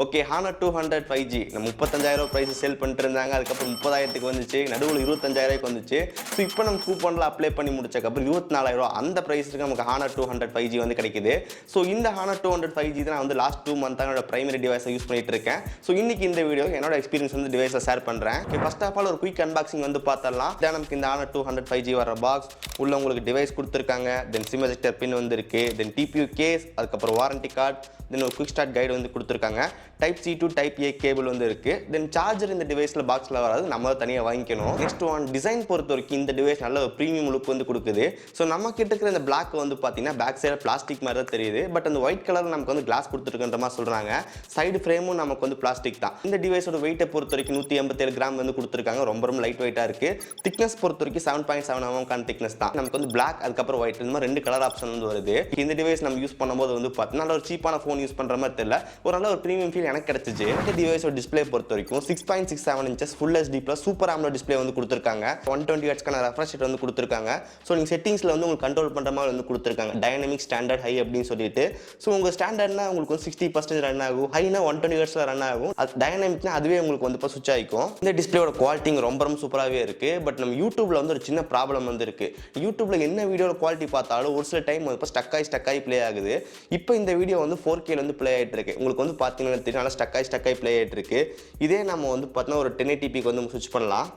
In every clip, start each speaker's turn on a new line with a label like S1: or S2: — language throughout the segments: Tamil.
S1: ஓகே HONOR 200 5G நம்ம 35,000 பிரைஸ் சேல் பண்ணிட்டு இருந்தாங்க. அதுக்கப்புறம் 30,000க்கு வந்துச்சு, நடுவில் 25,000க்கு வந்துச்சு. ஸோ இப்போ நம்ம கூப்பனில் அப்ளை பண்ணி முடிச்சக்கப்புறம் 24,000 அந்த ப்ரைஸுக்கு நமக்கு HONOR 200 5G வந்து கிடைக்குது. ஸோ இந்த HONOR 200 5G தான் நான் வந்து லாஸ்ட் 2 மந்த்தாக என்னோட பிரைமரி டிவைஸை யூஸ் பண்ணிட்டு இருக்கேன். ஸோ இன்னைக்கு இந்த வீடியோ என்னோட எக்ஸ்பீரியன்ஸ் வந்து டிவைஸை ஷேர் பண்ணுறேன். ஃபர்ஸ்ட் ஆஃப் ஆல் ஒரு குயிக் அன்பாக்சிங் வந்து பார்த்தரலாம். இதான் நமக்கு இந்த HONOR 200 5G வர பாக்ஸ் உள்ள உங்களுக்கு டிவைஸ் கொடுத்துருக்காங்க. தென் சிம் எஜெக்டர் பின் வந்து இருக்கு. தென் டிபியூ கேஸ், அதுக்கப்புறம் வாரண்டி கார்டு, தென் ஒரு குவிக் ஸ்டார்ட் கைடு வந்து கொடுத்துருக்காங்க. Type C to type A cable வந்து இருக்கு. தென் சார்ஜர் இந்த டிவைஸில் பாக்ஸில் வராது, நம்ம தனியாக வாங்கிக்கணும். நெக்ஸ்ட் ஒன் டிசைன் பொறுத்த வரைக்கும் இந்த டிவைஸ் நல்ல ஒரு ப்ரீமியம் லுக் வந்து கொடுக்குது. ஸோ நம்ம கிட்ட இருக்கிற இந்த பிளாக் வந்து பார்த்தீங்கன்னா பேக் சைடில் பிளாஸ்டிக் மாதிரி தான் தெரியுது. பட் அந்த ஒயிட் கலர் நமக்கு வந்து கிளாஸ் கொடுத்துருக்குன்ற மாதிரி சொல்கிறாங்க. சைடு ஃப்ரேமும் நமக்கு வந்து பிளாஸ்டிக் தான். இந்த டிவைஸோட வெயிட்டை பொறுத்த வரைக்கும் 187 கிராம் வந்து கொடுத்துருக்காங்க. ரொம்ப லைட் வெயிட்டாக இருக்கு. திக்னஸ் பொறுத்த வரைக்கும் 7.7 mm திக்னஸ் தான். நமக்கு வந்து பிளாக் அதுக்கப்புறம் ஒயிட் இந்த மாதிரி 2 கலர் ஆப்ஷன் வந்து வருது. இந்த டிவைஸ் நம்ம யூஸ் பண்ணும்போது வந்து பார்த்தீங்கன்னா நல்ல ஒரு சீப்பான ஃபோன் யூஸ் பண்ணுற மாதிரி தெரியல, ஒரு நல்ல ஒரு ப்ரீமியம் ஃபீல் எனக்கு கிடைச்சிச்சு. இந்த டிவைஸோட டிஸ்பிளே பொறுத்த வரைக்கும் 6.67 inches full HD plus super AMOLED display வந்து கொடுத்துருக்காங்க. 120 Hzக்கான ரெஃப்ரெஷ் ரேட் வந்து கொடுத்துருக்காங்க. ஸோ நீங்கள் செட்டிங்ஸில் வந்து உங்களுக்கு கண்ட்ரோல் பண்ணுற மாதிரி வந்து கொடுத்துருக்காங்க. டைனமிக், ஸ்டாண்டர்ட், ஹை அப்படின்னு சொல்லிட்டு. ஸோ உங்கள் ஸ்டாண்டர்ட்னா உங்களுக்கு வந்து 60% ரன் ஆகும், ஹைனா 120 Hz ரன் ஆகும். அது டைனமிக்னா அதுவே உங்களுக்கு வந்து இப்போ சுவிட்ச் ஆகிக்கும். இந்த டிஸ்பிளேயோட குவாலிட்டி ரொம்ப சூப்பராகவே இருக்கு. பட் நம்ம யூடியூப்ல வந்து ஒரு சின்ன ப்ராப்ளம் வந்து இருக்கு. யூடியூப்ல என்ன வீடியோட குவாலிட்டி பார்த்தாலும் ஒரு சில டைம் இப்போ ஸ்டக் ஆகி ப்ளே ஆகுது. இப்போ இந்த வீடியோ வந்து 4K வந்து ப்ளே ஆகிட்டு இருக்கு. உங்களுக்கு வந்து பார்த்தீங்கன்னா தெரியும் நல்லா ஸ்டக் ஆகி ப்ளே ஆகிட்டு இருக்கு. இதே நம்ம வந்து பார்த்தீங்கன்னா ஒரு 1080pக்கு வந்து ஸ்விட்ச் பண்ணலாம்.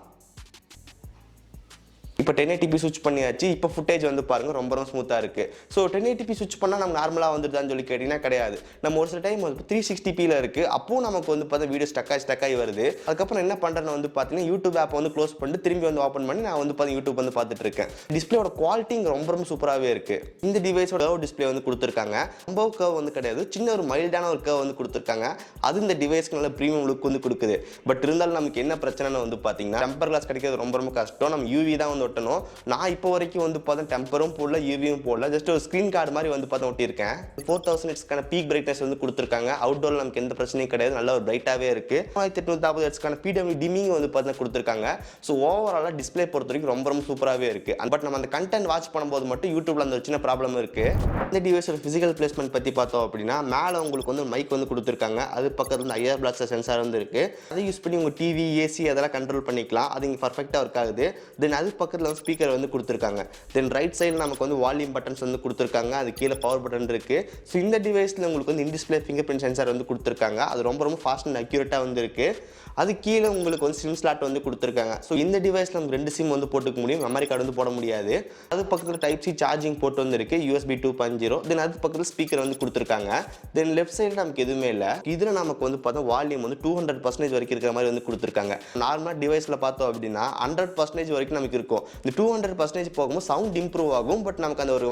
S1: இப்போ 1080p ஸ்விட்ச் பண்ணியாச்சு. இப்போ ஃபுட்டேஜ் வந்து பாருங்கள் ரொம்ப ஸ்மூத்தாக இருக்குது. ஸோ 1080p ஸ்விட்ச் பண்ணால் நம்ம நார்மலாக வந்துடுதான்னு சொல்லி கேட்டிங்கன்னா கிடையாது. நம்ம ஒரு சில டைம் வந்து 360pல இருக்குது, அப்போது நமக்கு வந்து பார்த்தா வீடியோ ஸ்டக் ஆகி வருது. அதுக்கப்புறம் என்ன பண்ணுறேன்னு வந்து பார்த்தீங்கன்னா யூடியூப் ஆப்பை வந்து க்ளோஸ் பண்ணிட்டு திரும்பி வந்து ஓப்பன் பண்ணி நான் வந்து பார்த்தீங்கன்னா யூடியூப் வந்து பார்த்துட்டு இருக்கேன். டிஸ்பிளேயோட குவாலிட்டி ரொம்ப சூப்பராகவே இருக்குது. இந்த டிவைஸோட டிஸ்பிளே வந்து கொடுத்துருக்காங்க. ரொம்ப கர்வ் வந்து கிடையாது, சின்ன ஒரு மைல்டான ஒரு கர்வ் வந்து கொடுத்துருக்காங்க. அது இந்த டிவைஸ்க்கு நல்ல ப்ரீமியம் லுக் வந்து கொடுக்குது. பட் இருந்தாலும் நமக்கு என்ன பிரச்சனைன்னு வந்து பார்த்தீங்கன்னா டெம்பர் கிளாஸ் கிடைக்கிறது ரொம்ப கஷ்டம். நம்ம UV தான் வந்து ஒட்டணும். நான் இப்போ வரைக்கும் வந்து பார்த்தா டெம்பரும் போடல, UVயும் போடல, ஜஸ்ட் ஒரு ஸ்க்ரீன் கார்டு மாதிரி வந்து பார்த்தா ஒட்டியிருக்கேன். 4000 Hzக்கான பீக் பிரைட்னஸ் வந்து கொடுத்துருக்காங்க. அவுட்டோரில் நமக்கு எந்த பிரச்சனையும் கிடையாது, நல்ல ஒரு பிரைட்டாகவே இருக்கு. 1850 Hzக்கான PW டிமிங் வந்து பார்த்தா கொடுத்துருக்காங்க. ஸோ ஓவராலாக டிஸ்பிளே பொறுத்த வரைக்கும் ரொம்ப சூப்பராகவே இருக்கு. பட் நம்ம அந்த கண்டென்ட் வாட்ச் பண்ணும்போது மட்டும் யூடியூப்ல அந்த ஒரு சின்ன ப்ராப்ளம் இருக்கு. இந்த டிவைஸோட ஃபிசிக்கல் பிளேஸ்மெண்ட் பற்றி பார்த்தோம் அப்படின்னா மேலே உங்களுக்கு வந்து மைக் வந்து கொடுத்துருக்காங்க. அது பக்கத்தில் வந்து IR பிளாக் சென்சார் வந்து இருக்கு. அதை யூஸ் பண்ணி உங்கள் TV, AC அதெல்லாம் கண்ட்ரோல் பண்ணிக்கலாம். அது இங்கே பர்ஃபெக்டாக ஒர்க் ஆகுது. தென் அது பக்கத்தில் வந்து ஸ்பீக்கர் வந்து கொடுத்துருக்காங்க. தென் ரைட் சைடில் நமக்கு வந்து வால்யூம் பட்டன்ஸ் வந்து கொடுத்துருக்காங்க. அது கீழே பவர் பட்டன் இருக்கு. ஸோ இந்த டிவைஸில் உங்களுக்கு வந்து இன்டிஸ்பிளே ஃபிங்கர் பிரிண்ட் சென்சார் வந்து கொடுத்துருக்காங்க. அது ரொம்ப ஃபாஸ்ட் அண்ட் அக்யூரேட்டாக வந்து இருக்கு. அது கீழே உங்களுக்கு வந்து சிம் ஸ்லாட் வந்து கொடுத்துருக்காங்க. ஸோ இந்த டிவைஸில் நமக்கு 2 சிம் வந்து போட்டுக்க முடியும், மெமரி கார்டு வந்து போட முடியாது. அது பக்கத்தில் டைப் C சார்ஜிங் போர்ட் வந்து இருக்கு, USB 2.0. தென் அது பக்கத்தில் ஸ்பீக்கர் வந்து கொடுத்துருக்காங்க. தென் லெஃப்ட் சைடில் நமக்கு எதுவுமே இல்லை. இதில் நமக்கு வந்து பார்த்தா வால்யூம் வந்து 200% வரைக்கும் இருக்கிற மாதிரி வந்து கொடுத்துருக்காங்க. நார்மலாக டிவைஸில் பார்த்தோம் அப்படின்னா 100% வரைக்கும் நமக்கு இருக்கும். இந்த 200% போகும்போது சவுண்ட் இம்ப்ரூவ் ஆகும். பட் நமக்கு அந்த ஒரு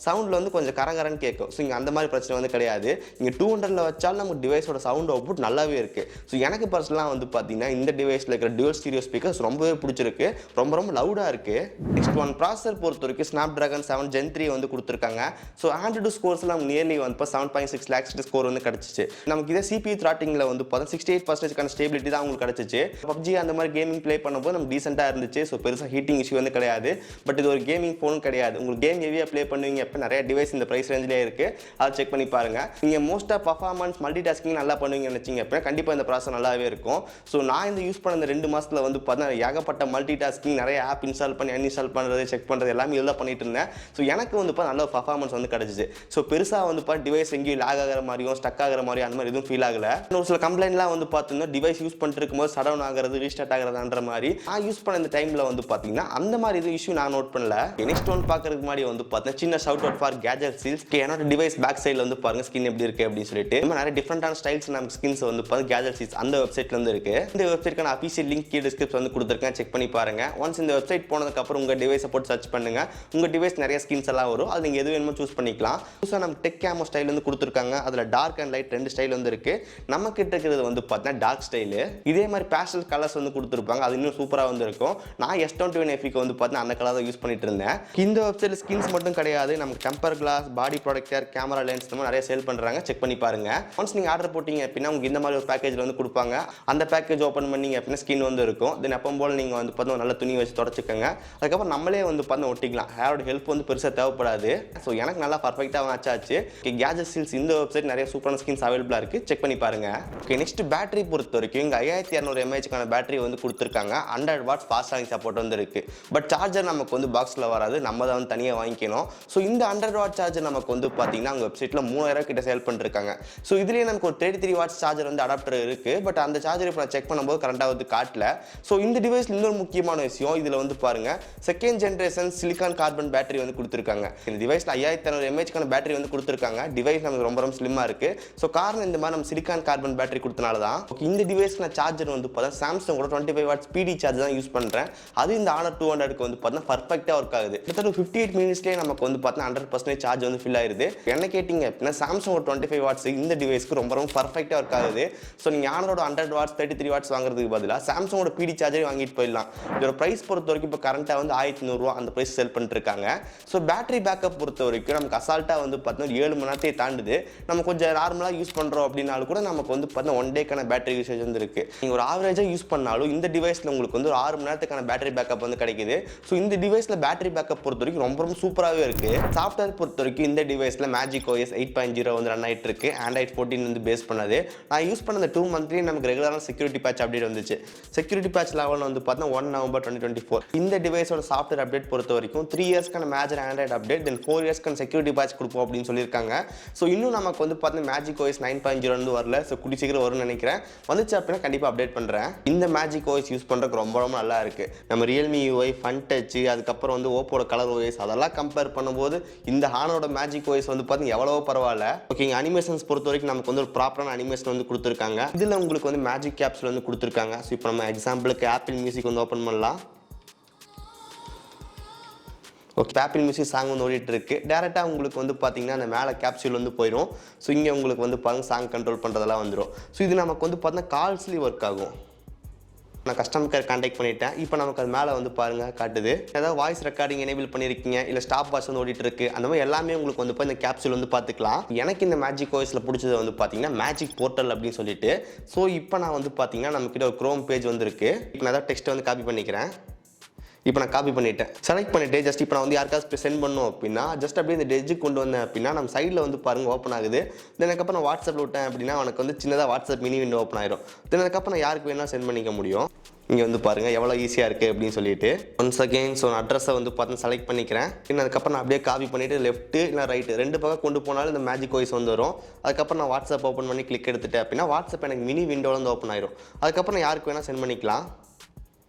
S1: சவுண்டில் வந்து கொஞ்சம் கரகரன்னு கேட்கும். ஸோ இங்கே அந்த மாதிரி பிரச்சனை வந்து கிடையாது. இங்கே 200ல் வச்சாலும் நமக்கு டிவைஸோட சவுண்ட் அவுட்புட் நல்லாவே இருக்குது. ஸோ எனக்கு பர்சனலாக வந்து பார்த்தீங்கன்னா இந்த டிவைஸில் இருக்கிற டுவல் ஸ்டீரியோ ஸ்பீக்கர்ஸ் ரொம்பவே பிடிச்சிருக்கு. ரொம்ப லவுடாக இருக்குது. நெக்ஸ்ட் ஒன் ப்ராசஸர் பொறுத்த வரைக்கும் Snapdragon 7 Gen 3 வந்து கொடுத்துருக்காங்க. ஸோ ஆண்ட்ராய்டு ஸ்கோர்ஸ்லாம் நியர்லி வந்து 7.6 lakhs ஸ்கோர் வந்து கிடச்சிச்சு. நமக்கு இதே CPU த்ராட்டிங்கில் வந்து பார்த்தா 68% ஸ்டேபிலிட்டி தான் உங்களுக்கு கிடச்சிச்சு. PUBG அந்த மாதிரி கேமிங் ப்ளே பண்ணும்போது நமக்கு டீசெண்டாக இருந்துச்சு. ஸோ பெருசாக ஹீட்டிங் இஷ்யூ வந்து கிடையாது. பட் இது ஒரு கேமிங் ஃபோனும் கிடையாது. உங்களுக்கு கேம் ஹெவியாக ப்ளே பண்ணுவீங்க அப்போ நிறைய டிவைஸ் இந்த ப்ரைஸ் ரேஞ்சிலே இருக்குது, அதை செக் பண்ணி பாருங்கள். நீங்கள் மோஸ்ட்டாக பர்ஃபார்மன்ஸ் மல்டி டாஸ்கிங் நல்லா பண்ணுவீங்கன்னு நினச்சிங்க அப்படின்னா கண்டிப்பாக இந்த ப்ராசஸ் நல்லாவே இருக்கும். ஸோ நான் இந்த யூஸ் பண்ண இந்த 2 மாதத்தில் வந்து பார்த்தீங்கன்னா ஏகப்பட்ட மல்டி டாஸ்கிங், நிறைய ஆப் இன்ஸ்டால் பண்ணி அன்இன்ஸ்டால் பண்ணுறது, செக் பண்ணுறது எல்லாமே இதெல்லாம் பண்ணிட்டு இருந்தேன். ஸோ எனக்கு வந்து நல்ல பர்ஃபார்மன்ஸ் வந்து கிடச்சிச்சு. ஸோ பெருசாக வந்து டிவைஸ் எங்கேயும் லாக் ஆகிற மாதிரியும் ஸ்டக் ஆகிற மாதிரியும் அந்த மாதிரி எதுவும் ஃபீல் ஆகலை. ஒரு சில கம்ப்ளைண்ட்லாம் வந்து பார்த்தீங்கன்னா டிவைஸ் யூஸ் பண்ணிட்டு இருக்கும்போது ஷட் டவுன் ஆகிறது, ரீஸ்டார்ட் ஆகிறதுன்ற மாதிரி நான் யூஸ் பண்ண இந்த டைமில் வந்து பார்த்தீங்கன்னா அந்த மாதிரி இது இஷ்யூ நான் நோட் பண்ணல. நெக்ஸ்ட் ஒன் பார்க்கறதுக்கு முன்னாடி வந்து பார்த்தீங்கன்னா சின்ன ஷவுட் அவுட் ஃபார் GadgetShieldz. என்னோட டிவைஸ் பேக் சைடில் வந்து பாருங்க ஸ்கின் எப்படி இருக்கு அப்படின்னு சொல்லிட்டு நிறைய டிஃப்ரெண்டான ஸ்டைல்ஸ் நமக்கு ஸ்கின்ஸ் வந்து GadgetShieldz அந்த வெப்சைட்ல இருந்து இருக்கு. இந்த வெப்சைட்க்கான அஃபிஷியல் லிங்க் கீழே டிஸ்கிரிப்ஷன் வந்து கொடுத்துருக்கேன், செக் பண்ணி பாருங்க. ஒன்ஸ் இந்த வெப்சைட் போனதுக்கப்புறம் உங்கள் டிவைஸை போட்டு சர்ச் பண்ணுங்க. உங்கள் டிவைஸ் நிறைய ஸ்கின்ஸ் எல்லாம் வரும், அது நீங்கள் எது வேணுமோ சூஸ் பண்ணிக்கலாம். புதுசாக நம்ம டெக் கேமோ ஸ்டைல் வந்து கொடுத்துருக்காங்க. அதில் டார்க் அண்ட் லைட் 2 ஸ்டைல் வந்து இருக்கு. நம்ம கிட்ட இருக்கிறது வந்து பார்த்தீங்கன்னா டார்க் ஸ்டைலு. இதே மாதிரி பேஸ்டல் கலர்ஸ் வந்து கொடுத்துருப்பாங்க, அது இன்னும் சூப்பராக வந்து இருக்கும். நான் S21 FE முடிக்க வந்து பார்த்தீங்கன்னா அந்த கலர் தான் யூஸ் பண்ணிட்டு இருந்தேன். இந்த வெப்சைட்ல ஸ்கின்ஸ் மட்டும் கிடையாது, நமக்கு டெம்பர் கிளாஸ், பாடி ப்ரொடெக்டர், கேமரா லென்ஸ் இந்த மாதிரி நிறைய சேல் பண்றாங்க. செக் பண்ணி பாருங்க. ஒன்ஸ் நீங்க ஆர்டர் போட்டீங்க அப்படின்னா உங்களுக்கு இந்த மாதிரி ஒரு பேக்கேஜ்ல வந்து கொடுப்பாங்க. அந்த பேக்கேஜ் ஓப்பன் பண்ணீங்க அப்படின்னா ஸ்கின் வந்து இருக்கும். தென் எப்பவும் போல நீங்க வந்து பார்த்தீங்கன்னா நல்ல துணி வச்சு தொடச்சிக்கோங்க. அதுக்கப்புறம் நம்மளே வந்து பார்த்தீங்கன்னா ஒட்டிக்கலாம். ஹேரோட ஹெல்ப் வந்து பெருசாக தேவைப்படாது. ஸோ எனக்கு நல்லா பர்ஃபெக்டாக மேட்ச் ஆச்சு. GadgetShieldz இந்த வெப்சைட் நிறைய சூப்பரான ஸ்கின்ஸ் அவைலபிளாக இருக்குது. செக் பண்ணி பாருங்க. ஓகே, நெக்ஸ்ட் பேட்டரி பொறுத்த வரைக்கும் இங்கே 5200 mAhக்கான பேட்டரி வந்து கொடுத்துருக்காங்க. 100 வாட்ஸ் ஃபாஸ்ட் சார்ஜிங் சப்போர்ட் வந்து இருக்குது. பட் சார்ஜர் நமக்கு வந்து பாக்ஸில் வராது, நம்ம தான் வந்து தனியாக வாங்கிக்கணும். ஸோ இந்த 100 வாட் சார்ஜர் நமக்கு வந்து பார்த்தீங்கன்னா அவங்க வெப்சைட்டில் 3000 கிட்ட சேல் பண்ணிருக்காங்க. ஸோ இதுலேயே நமக்கு ஒரு 33 வாட்ஸ் சார்ஜர் வந்து அடாப்டர் இருக்குது. பட் அந்த சார்ஜர் இப்போ நான் செக் பண்ணும்போது கரண்ட்டாக வந்து காட்டல. ஸோ இந்த டிவைஸில் இன்னொரு முக்கியமான விஷயம், இதில் வந்து பாருங்க second generation silicon carbon battery வந்து கொடுத்துருக்காங்க. இந்த டிவைஸில் 5200 mAhக்கான பேட்டரி வந்து கொடுத்துருக்காங்க. டிவைஸ் நமக்கு ரொம்ப ஸ்லிம்மாக இருக்குது. ஸோ காரணம் இந்த மாதிரி நம்ம சிலிக்கான் கார்பன் பேட்டரி கொடுத்தனால தான். ஓகே, இந்த டிவைஸ்க்கு நான் சார்ஜர் வந்து பார்த்தா சாம்சங்கோட 25 வாட்ஸ் பிடி சார்ஜ் தான் யூஸ் பண்ணுறேன். அது இந்த HONOR 200க்கு வந்து பார்த்தா பர்ஃபெக்டாக ஒர்க் ஆகுது. கிட்டத்தட்ட 58 மினிட்ஸ்லேயே நமக்கு வந்து பார்த்தா 100% சார்ஜ் வந்து ஃபில் ஆயிருது. என்ன கேட்டிங்க அப்படின்னா சாம்சங்கோட 25 வாட்ஸ் இந்த டிவைஸ்க்கு ரொம்ப பர்ஃபெக்டாக ஒர்க் ஆகுது. ஸோ நீங்கள் HONORோட 100 வாட்ஸ் 33 வாட்ஸ் வாங்குறதுக்கு பதிலாக சாம்சங்கோட பிடி சார்ஜரை வாங்கிட்டு போயிடலாம். இதோட ப்ரைஸ் பொறுத்த வரைக்கும் இப்போ கரண்ட்டாக வந்து 1100 ரூபா அந்த ப்ரைஸ் செல் பண்ணிட்டு இருக்காங்க. ஸோ பேட்டரி பேக்கப் பொறுத்த வரைக்கும் நமக்கு அசால்ட்டாக வந்து பார்த்தீங்கன்னா 7 மணி நேரத்தை தாண்டுது. நம்ம கொஞ்சம் நார்மலாக யூஸ் பண்ணுறோம் அப்படின்னாலும் கூட நமக்கு வந்து பார்த்தீங்கன்னா 1 டேக்கான பேட்டரி யூசேஜ் வந்து இருக்குது. நீங்கள் ஒரு ஆவரேஜாக யூஸ் பண்ணாலும் இந்த டிவைஸில் உங்களுக்கு வந்து ஒரு 6 மணி நேரத்துக்கான பேட்டரி பேக்கப் வந்து கிடைக்குது. ஸோ இந்த டிவைஸில் பேட்டரி பேக்கப் பொறுத்த வரைக்கும் ரொம்ப சூப்பராகவே இருக்குது. சாஃப்ட்வேர் பொறுத்த வரைக்கும் இந்த டிவைஸில் மேஜிக் OS 8.0 வந்து ரன் ஆகிட்டு இருக்கு. Android 14 வந்து பேஸ் பண்ணது. நான் யூஸ் பண்ண 2 மந்த்லேயே நமக்கு ரெகுலரான செக்யூரிட்டி பேட்ச் அப்டேட் வந்துச்சு. செக்யூரிட்டி பேட்ச் லெவல் வந்து பார்த்தீங்கன்னா 1 நவம்பர் 2024. இந்த டிவைஸோட சாஃப்ட்வேர் அப்டேட் பொறுத்த வரைக்கும் 3 இயர்ஸ்க்கான மேஜர் ஆண்ட்ராய்டு அப்டேட், தென் 4 இயர்ஸ்க்கான செக்யூரிட்டி பேட்ச் கொடுப்போம் அப்படின்னு சொல்லியிருக்காங்க. ஸோ இன்னும் நமக்கு வந்து பார்த்தீங்கன்னா மேஜிக் OS 9.0 வந்து வரல. ஸோ கூடி சீக்கிரம் வரும்னு நினைக்கிறேன். வந்துச்சு அப்படின்னா கண்டிப்பாக அப்டேட் பண்ணுறேன். இந்த மேஜிக் OS யூஸ் பண்ணுறதுக்கு ரொம்ப நல்லா இருக்குது. நம்ம ரியல்மி UI, ஃபன் டச், அதுக்கப்புறம் வந்து ஓப்போட கலர் OS அதெல்லாம் கம்பேர் பண்ணும்போது இந்த HONORோட மேஜிக் OS வந்து பார்த்தீங்கன்னா எவ்வளவோ பரவாயில்ல. ஓகே, அனிமேஷன்ஸ் பொறுத்த வரைக்கும் நமக்கு வந்து ஒரு ப்ராப்பரான அனிமேஷன் வந்து கொடுத்துருக்காங்க. இதில் உங்களுக்கு வந்து மேஜிக் கேப்ஸில் வந்து கொடுத்துருக்காங்க. ஸோ இப்போ நம்ம எக்ஸாம்பிளுக்கு ஆப்பிள் மியூசிக் வந்து ஓப்பன் பண்ணலாம். ஓகே, ஆப்பிள் மியூசிக் சாங் வந்து ஓடிட்டு இருக்கு. டேரெக்டாக உங்களுக்கு வந்து பார்த்தீங்கன்னா அந்த மேலே கேப்சூல் வந்து போயிடும். ஸோ இங்கே உங்களுக்கு வந்து பாருங்க சாங் கண்ட்ரோல் பண்ணுறதெல்லாம் வந்துடும். ஸோ இது நமக்கு வந்து பார்த்தீங்கன்னா கால்ஸ்லேயும் ஒர்க் ஆகும். நான் கஸ்டமர் கேர் கான்டாக்ட் பண்ணிட்டேன். இப்போ நமக்கு அது மேலே வந்து பாருங்கள் காட்டுது. ஏதாவது வாய்ஸ் ரெக்கார்டிங் எனேபிள் பண்ணியிருக்கீங்க, இல்லை ஸ்டாப் வாட்ச் வந்து ஓடிட்டு இருக்கு, அந்த மாதிரி எல்லாமே உங்களுக்கு வந்து இந்த கேப்சூல் வந்து பார்த்துக்கலாம். எனக்கு இந்த மேஜிக் OSல பிடிச்சது வந்து பார்த்தீங்கன்னா மேஜிக் போர்ட்டல் அப்படின்னு சொல்லிட்டு. ஸோ இப்போ நான் வந்து பார்த்தீங்கன்னா நம்மக்கிட்ட ஒரு க்ரோம் பேஜ் வந்து இருக்கு. இப்போ நான் ஏதாவது டெக்ஸ்ட்டை வந்து காப்பி பண்ணிக்கிறேன். இப்போ நான் காப்பி பண்ணிட்டேன். செலக்ட் பண்ணிவிட்டு ஜஸ்ட் இப்போ நான் வந்து யாருக்காவது சென்ட் பண்ணோம் அப்படின்னா ஜஸ்ட் அப்படியே இந்த டெஜுக்கு கொண்டு வந்தேன் அப்படின்னா நம்ம சைடில் வந்து பாருங்கள் ஓப்பன் ஆகுது. தென் அதுக்கப்புறம் நான் வாட்ஸ்அப்பில் விட்டேன் அப்படின்னா உனக்கு வந்து சின்னதாக வாட்ஸ்அப் மினி விண்டோ ஓப்பன் ஆயிடும். தென் அதுக்கப்புறம் நான் யாருக்கு வேணால் சென்ட் பண்ணிக்க முடியும். இங்கே வந்து பாருங்கள் எவ்வளோ ஈஸியாக இருக்குது அப்படின்னு சொல்லிட்டு. ஒன்ஸ் அகெயின் ஸோ நான் அட்ரஸை வந்து பார்த்து செலக்ட் பண்ணிக்கிறேன். இன்னும் அதுக்கப்புறம் நான் அப்படியே காப்பி பண்ணிவிட்டு லெஃப்ட்டு இல்லை ரைட்டு 2 பக்கம் கொண்டு போனாலும் இந்த மேஜிக் OS வந்து வரும். அதுக்கப்புறம் நான் வாட்ஸ்அப் ஓப்பன் பண்ணி கிளிக் எடுத்துட்டேன் அப்படின்னா வாட்ஸ்அப் எனக்கு மினி விண்டோவில் வந்து ஓப்பன் ஆயிடும். அதுக்கப்புறம் நான் யாருக்கு வேணால் சென்ட் பண்ணிக்கலாம்.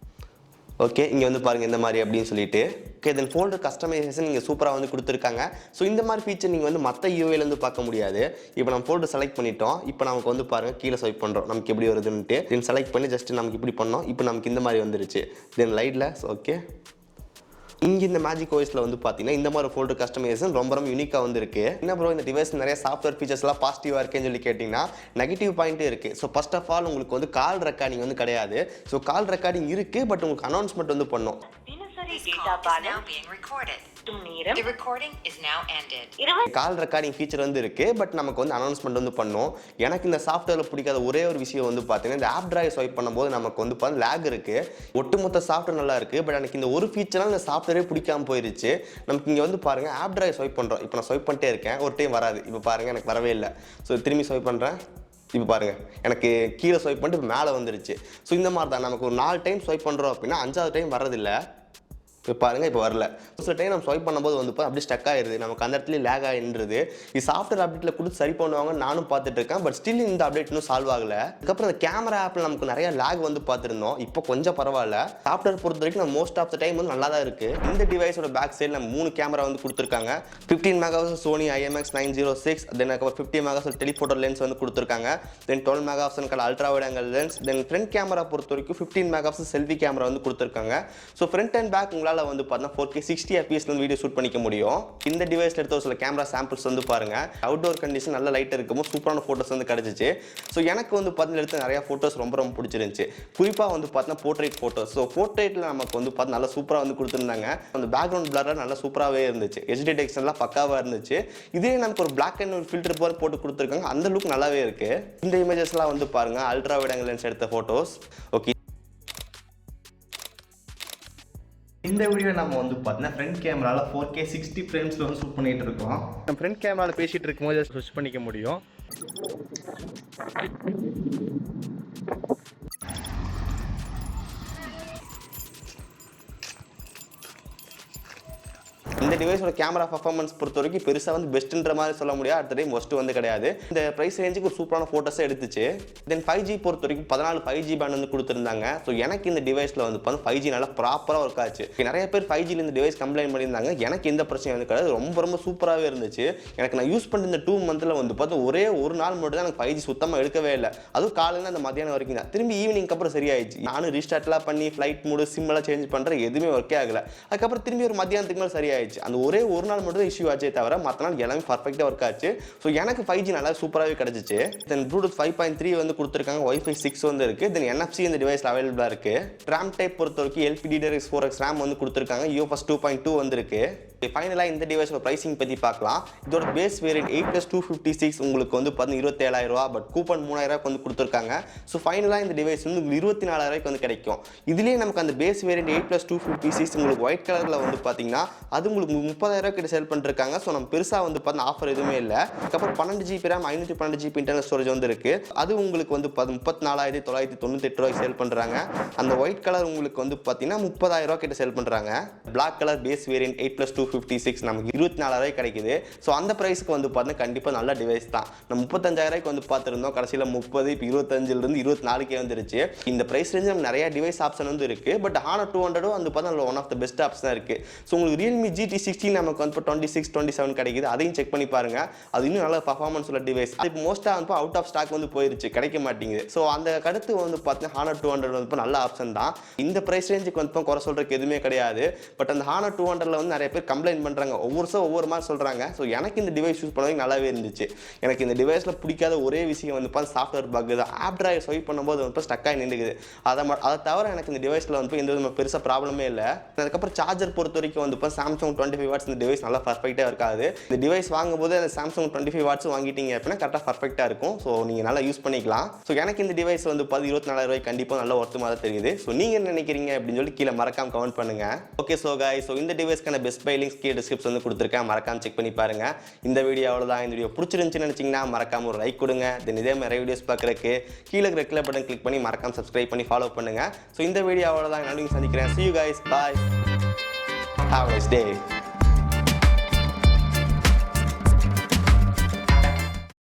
S1: ஓகே, இங்கே வந்து பாருங்கள் இந்த மாதிரி அப்படின்னு சொல்லிட்டு. ஓகே, தென் ஃபோல்டர் கஸ்டமைசேஷன் நீங்கள் சூப்பராக வந்து கொடுத்துருக்காங்க. ஸோ இந்த மாதிரி ஃபீச்சர் நீங்கள் வந்து மற்ற யூஐலேருந்து பார்க்க முடியாது. இப்போ நம்ம ஃபோல்டர் செலக்ட் பண்ணிட்டோம். இப்போ நமக்கு வந்து பாருங்கள் கீழே ஸ்வைப் பண்ணுறோம் நமக்கு எப்படி வருதுன்ட்டு. தென் செலக்ட் பண்ணி ஜஸ்ட் நமக்கு இப்படி பண்ணோம். இப்போ நமக்கு இந்த மாதிரி வந்துருச்சு. தென் லைட்டில் ஓகே இங்கே இந்த மேஜிக் OSல வந்து பார்த்தீங்கன்னா இந்த மாதிரி ஃபோல்டர் கஸ்டமைசேஷன் ரொம்ப யூனிக்காக வந்துருக்கு. என்ன ப்ரோ இந்த டிவைஸ் நிறைய சாஃப்ட்வேர் ஃபீச்சர்ஸ்லாம் பாசிட்டிவாக இருக்குன்னு சொல்லி கேட்டிங்கன்னா நெகட்டிவ் பாயிண்ட்டே இருக்குது. ஸோ ஃபர்ஸ்ட் ஆஃப் ஆல் உங்களுக்கு வந்து கால் ரெக்கார்டிங் வந்து கிடையாது. ஸோ கால் ரெக்கார்டிங் இருக்குது, பட் உங்களுக்கு அனௌன்ஸ்மெண்ட் வந்து பண்ணோம். கால் ரெக்கார்டிங் ஃபீச்சர் வந்து இருக்கு, பட் நமக்கு வந்து அனௌன்ஸ்மெண்ட் வந்து பண்ணோம். எனக்கு இந்த சாஃப்ட்வேர்ல பிடிக்காத ஒரே ஒரு விஷயம் வந்து பார்த்தீங்கன்னா இந்த ஆப் டிரைவ் ஸ்வைப் பண்ணும்போது நமக்கு வந்து லேக் இருக்கு. ஒட்டுமொத்த சாஃப்ட்வேர் நல்லா இருக்கு, பட் எனக்கு இந்த ஒரு ஃபீச்சரால் இந்த சாஃப்ட்வேரே பிடிக்காம போயிருச்சு. நமக்கு இங்கே வந்து பாருங்க ஆப் டிரைவ் ஸ்வைப் பண்ணுறோம். இப்போ நான் ஸ்வைப் பண்ணிட்டே இருக்கேன், ஒரு டைம் வராது. இப்போ பாருங்க எனக்கு வரவே இல்லை. ஸோ திரும்பி ஸ்வைப் பண்ணுறேன். இப்போ பாருங்கள் எனக்கு கீழே ஸ்வைப் பண்ணிட்டு இப்போ மேலே வந்துருச்சு. ஸோ இந்த மாதிரி தான் நமக்கு ஒரு 4 டைம் ஸ்வைப் பண்ணுறோம் அப்படின்னா 5வது டைம் வரதில்லை. இப்போ பாருங்கள் இப்போ வரல. சில டைம் நம்ம ஸ்வைப் பண்ணும்போது வந்து அப்படியே ஸ்டக் ஆயிடுது. நமக்கு அந்த இடத்துல லேக் ஆகின்றது. இது சாஃப்ட்வேர் அப்டேட்டில் கொடுத்து சரி பண்ணுவாங்க நானும் பார்த்துட்டு இருக்கேன். பட் ஸ்டில் இந்த அப்டேட் இன்னும் சால்வ் ஆகலை. அதுக்கப்புறம் இந்த கேமரா ஆப்பில் நமக்கு நிறைய லேக் வந்து பார்த்துருந்தோம். இப்போ கொஞ்சம் பரவாயில்ல. சாஃப்ட்வேர் பொறுத்த வரைக்கும் நம்ம மோஸ்ட் ஆஃப் த டைம் வந்து நல்லா தான் இருக்குது. இந்த டிவைஸோட பேக் சைடில் நம்ம 3 கேமரா வந்து கொடுத்துருக்காங்க. 15 மெகாபிக்சல் சோனி IMX 906, தென் அதுக்கப்புறம் 50 மெகாபிக்சல் டெலிஃபோட்டோ லென்ஸ் வந்து கொடுத்துருக்காங்க. தென் 12 megapixel ultra wide angle lens. தென் ஃப்ரண்ட் கேமரா பொறுத்த வரைக்கும் 15 மெகாபிக்சல் செல்ஃபி கேமரா வந்து கொடுத்துருக்காங்க. ஸோ ஃப்ரண்ட் அண்ட் பேக் உங்களால் எங்களால் வந்து பார்த்தீங்கன்னா 4K 60 fps வீடியோ ஷூட் பண்ணிக்க முடியும். இந்த டிவைஸில் எடுத்த ஒரு சில கேமரா சாம்பிள்ஸ் வந்து பாருங்க, அவுட்டோர் கண்டிஷன் நல்ல லைட் இருக்கும்போது சூப்பரான ஃபோட்டோஸ் வந்து கிடச்சிச்சு. ஸோ எனக்கு வந்து பார்த்தீங்கன்னா எடுத்த நிறையா ஃபோட்டோஸ் ரொம்ப ரொம்ப பிடிச்சிருந்துச்சு. குறிப்பாக வந்து பார்த்தீங்கன்னா போர்ட்ரேட் ஃபோட்டோஸ். ஸோ போர்ட்ரேட்டில் நமக்கு வந்து பார்த்தா நல்லா சூப்பராக வந்து கொடுத்துருந்தாங்க. அந்த பேக்ரவுண்ட் பிளர்லாம் நல்லா சூப்பராகவே இருந்துச்சு. HD டெக்ஸ்டெல்லாம் பக்காவாக இருந்துச்சு. இதே நமக்கு ஒரு பிளாக் அண்ட் ஒரு ஃபில்டர் போர் போட்டு கொடுத்துருக்காங்க, அந்த லுக் நல்லாவே இருக்கு. இந்த இமேஜஸ்லாம் வந்து பாருங்க, அல்ட்ரா வைட் ஆங்கிள் லென்ஸ் எடுத்த ஃபோட்டோஸ். ஓகே, இந்த வீடியோ நம்ம வந்து பார்த்தீங்கன்னா ஃப்ரண்ட் கேமரால 4K 60 ஃப்ரேம்ஸ்ல வந்து ஷூட் பண்ணிட்டு இருக்கோம். நம்ம ஃப்ரண்ட் கேமரால பேசிட்டு இருக்கும்போது ஸ்விட்ச் பண்ணிக்க முடியும். இந்த டிவைஸோட கேமரா பர்ஃபார்மன்ஸ் பொறுத்த வரைக்கும் பெருசாக வந்து பெஸ்ட்ன்ற மாதிரி சொல்ல முடியாது, அடுத்த டைம் மோஸ்ட் வந்து கிடையாது. இந்த ப்ரைஸ் ரேஞ்சுக்கு ஒரு சூப்பரான ஃபோட்டோஸை எடுத்துச்சு. தென் 5G பொறுத்த வரைக்கும் 14 5G பேண்ட் வந்து கொடுத்துருந்தாங்க. ஸோ எனக்கு இந்த டிவைஸில் வந்து 5G நல்லா ப்ராப்பராக ஒர்க் ஆச்சு. நிறைய பேர் 5G இந்த டிவைஸ் கம்ப்ளைண்ட் பண்ணியிருந்தாங்க. எனக்கு எந்த பிரச்சனையும் வந்து கிடையாது, ரொம்ப ரொம்ப சூப்பராகவே இருந்துச்சு. எனக்கு நான் யூஸ் பண்ணிருந்த 2 மந்த்தில் வந்து பார்த்தா ஒரே ஒரு நாள் மட்டும் தான் எனக்கு 5G சுத்தமாக எடுக்கவே இல்லை. அதுவும் காலையில் அந்த மத்தியானம் வரைக்கும் தான். திரும்பி ஈவினிங் அப்புறம் சரியாயிடுச்சு. நானும் ரீஸ்டார்ட்லாம் பண்ணி ஃப்ளைட் மூடு சிம்மெல்லாம் சேஞ்ச் பண்ணுறேன், எதுவுமே ஒர்க்கே ஆகலை. அதுக்கப்புறம் திரும்பி ஒரு மத்தியானத்துக்கு மேலே சரியாயிடுச்சு. அந்த ஒரே ஒரு நாள் மட்டும் தான் இஷ்யூ ஆச்சே தவிர மற்ற நாள் எல்லாமே பர்ஃபெக்டாக ஒர்க் ஆச்சு. ஸோ எனக்கு 5G நல்லா சூப்பராகவே கிடச்சிச்சு. தென் ப்ளூடூத் 5.3 வந்து கொடுத்துருக்காங்க, Wi-Fi 6 வந்து இருக்குது. தென் NFC இந்த டிவைஸில் அவைலபிளாக இருக்குது. RAM டைப் பொறுத்த வரைக்கும் LPDDR4 Pro X RAM வந்து கொடுத்துருக்காங்க. UFS 2.2 வந்து இருக்குது. ஃபைனலாக இந்த டிவைஸோட ப்ரைசிங் பற்றி பார்க்கலாம். இதோட பேஸ் வேரியன்ட் 8+256 உங்களுக்கு வந்து 27,000 ரூபா, பட் கூப்பன் 3,000 வந்து கொடுத்துருக்காங்க. ஸோ ஃபைனலாக இந்த டிவைஸ் வந்து 24,000 வந்து கிடைக்கும். இதுலேயே நமக்கு அந்த பேஸ் வேரியன்ட் 8+256 உங்களுக்கு ஒயிட் கலரில் வந்து பார்த்தீங்கன்னா அது உங்களுக்கு 30,000 கிட்ட சேல் பண்ணிருக்காங்க. ஸோ நம்ம பெருசாக வந்து பார்த்தீங்கன்னா ஆஃபர் எதுவுமே இல்லை. அதுக்கப்புறம் 12 GB RAM 512 GB internal storage வந்து இருக்குது. அது உங்களுக்கு வந்து 34,998 சேல் பண்ணுறாங்க. அந்த ஒயிட் கலர் உங்களுக்கு வந்து பார்த்தீங்கன்னா 30,000 கிட்ட சேல் பண்ணுறாங்க. பிளாக் கலர் பேஸ் வேரியன்ட் 8+256 நமக்கு 24,000 கிடைக்குது. ஸோ அந்த ப்ரைஸ்க்கு வந்து பார்த்தீங்கன்னா கண்டிப்பாக நல்ல டிவைஸ் தான். நம்ம 35,000 வந்து பார்த்துருந்தோம், கடைசியில் 30, இப்போ 25லேருந்து 24 வந்துருச்சு. இந்த ப்ரைஸ் ரேஞ்ச் நம்ம நிறைய டிவைஸ் ஆப்ஷன் வந்து இருக்குது. பட் HONOR 200 வந்து பார்த்தா ஒன் ஆஃப் த பெஸ்ட் ஆப்ஷனாக இருக்குது. ஸோ உங்களுக்கு Realme GT16 நமக்கு வந்து 26, 27 கிடைக்குது. அதையும் செக் பண்ணி பாருங்க, அது இன்னும் நல்ல பர்ஃபார்மன்ஸ் உள்ள டிவைஸ். இப்போ மோஸ்ட்டாக வந்து அவுட் ஆஃப் ஸ்டாக் வந்து போயிருச்சு, கிடைக்க மாட்டேங்குது. ஸோ அந்த கடுத்து வந்து பார்த்தீங்கன்னா HONOR 200 வந்து நல்ல ஆப்ஷன் தான். இந்த ப்ரைஸ் ரேஞ்சுக்கு வந்து குறை சொல்றதுக்கு எதுவுமே கிடையாது. பட் அந்த HONOR 200ல வந்து நிறைய பேர் கம்ப்ளைண்ட் பண்ணுறாங்க, ஒவ்வொரு மாதிரி சொல்கிறாங்க. ஸோ எனக்கு இந்த டிவைஸ் யூஸ் பண்ணவே நல்லாவே இருந்துச்சு. எனக்கு இந்த டிவைஸில் பிடிக்காத ஒரே விஷயம் வந்து சாஃப்ட்வேர் பக் தான். ஆப் டிரைவ் ஸ்வைப் பண்ணும்போது வந்து ஸ்டக் ஆகி நின்றுக்குது. அதை தவிர எனக்கு இந்த டிவைஸில் வந்து எந்த விதமான பெருசாக ப்ராப்ளமே இல்லை. அதுக்கப்புறம் சார்ஜர் பொறுத்த வரைக்கும் வந்து Samsung 25 வாட்ஸ் இந்த டிவைஸ் நல்லா பர்ஃபெக்டாக இருக்காது. இந்த டிவைஸ் வாங்கும்போது அந்த Samsung 25 வாட்ஸ் வாங்கிட்டீங்க அப்படின்னா கரெக்டாக பர்ஃபெக்டாக இருக்கும். ஸோ நீங்கள் நல்லா யூஸ் பண்ணிக்கலாம். ஸோ எனக்கு இந்த டிவைஸ் வந்து 24,000 கண்டிப்பாக நல்ல ஒர்த்து மாதிரி தெரியுது. ஸோ நீங்கள் என்ன நினைக்கிறீங்க அப்படின்னு சொல்லி கீழே மறக்காம கமெண்ட் பண்ணுங்க. ஓகே, ஸோ கைஸ், ஸோ இந்த டிவைஸ்க்கான பெஸ்ட் பை லிங்க்ஸ் கீழே டிஸ்கிரிப்ஷன் வந்து கொடுத்துருக்கேன், மறக்காம செக் பண்ணி பாருங்க. இந்த வீடியோ அவ்வளோதான். இந்த வீடியோ பிடிச்சிருந்துச்சுன்னு நினச்சிங்கன்னா மறக்காம ஒரு லைக் கொடுங்க. தென் இதே மாதிரி வீடியோஸ் பார்க்குறதுக்கு கீழே இருக்கிற பட்டன் கிளிக் பண்ணி மறக்காம சப்ஸ்கிரைப் பண்ணி ஃபாலோ பண்ணுங்க. ஸோ இந்த வீடியோ அவ்வளோதான். நான் சந்திக்கிறேன். See you guys. Bye. Have a nice day.